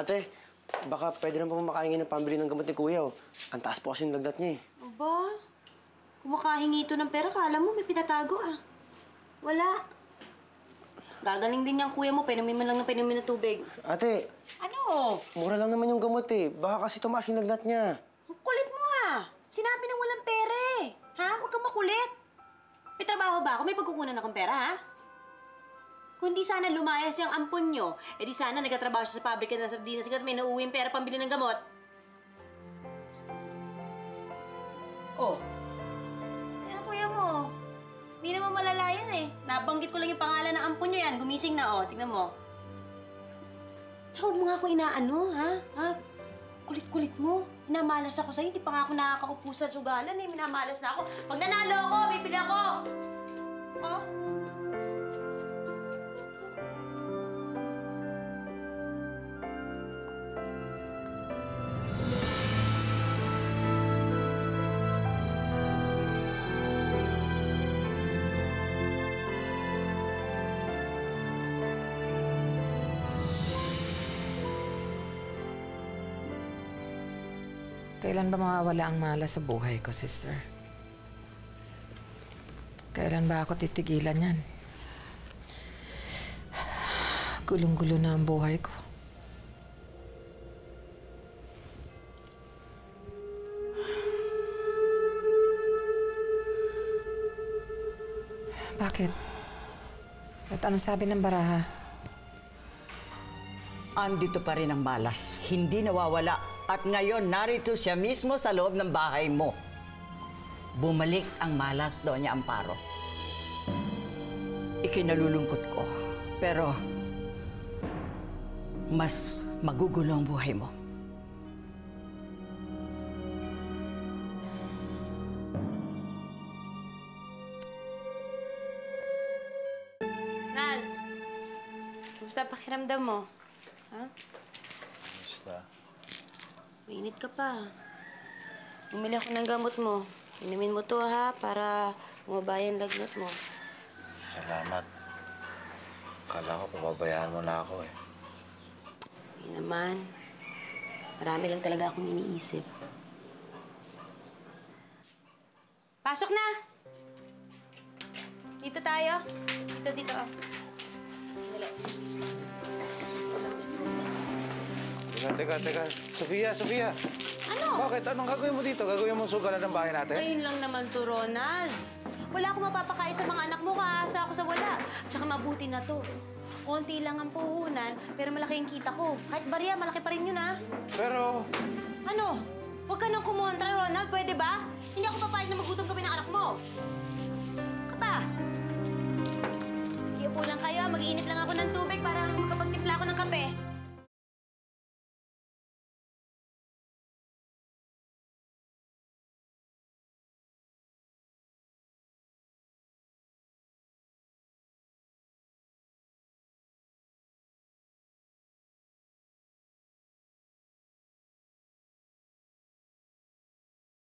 Ate, baka pwede na po makahingi ng pambili ng gamot ni Kuya. Ang taas po kasi yung lagnat niya eh. Aba, kung makahingi ito ng pera, kala mo may pinatago ah. Wala. Gagaling din yung kuya mo, painumin mo lang ng painumin na tubig. Ate! Ano? Mura lang naman yung gamot eh. Baka kasi tumaas yung lagnat niya. Ang kulit mo ah. Sinabi nang walang pera eh. Ha? Huwag kang makulit. May trabaho ba ako? May pagkukunan akong pera ha? Kung di sana lumayas yung ampon nyo, eh di sana nagkatrabaho siya sa pabrika ng sardinas at may nauuwing pera pambili ng gamot. Oh. Kaya kuya mo, hindi naman malala yan eh. Nabanggit ko lang yung pangalan ng ampon nyo yan. Gumising na oh. Tingnan mo. Tsaka huwag mo nga ako inaano, ha? Ha? Kulit-kulit mo. Minamalas ako sa'yo. Hindi pa nga ako nakakaupo sa sugalan eh. Minamalas na ako. Pag nanalo ako, bibili ako! Oh? Kailan ba mawawala ang malas sa buhay ko, sister? Kailan ba ako titigilan yan? Gulong-gulo na ang buhay ko. Bakit? At anong sabi ng baraha? Andito pa rin ang malas. Hindi nawawala. At ngayon, narito siya mismo sa loob ng bahay mo. Bumalik ang malas, Doña Amparo. Ikinalulungkot ko. Pero, mas magugulo ang buhay mo. Nal, kumusta pakiramdam mo? Ha? Basta. Mainit ka pa. Bumili ako ng gamot mo. Inumin mo to ha, para bumaba yung lagnat mo. Salamat. Akala ko pababayaan mo na ako eh. Hindi naman. Marami lang talaga akong iniisip. Pasok na! Dito tayo. Dito, ah. Dali. Teka. Sofia! Ano? Bakit? Anong gagawin mo dito? Gagawin mo sugalan ng bahay natin? Ayun lang naman to, Ronald. Wala akong mapapakain sa mga anak mo, kaasa ako sa wala. At saka mabuti na to. Konti lang ang puhunan, pero malaki yung kita ko. Kahit barya, malaki pa rin yun, ha? Pero... Ano? Huwag ka nang kumontra, Ronald. Pwede ba? Hindi ako papayag na magutom kami ng anak mo.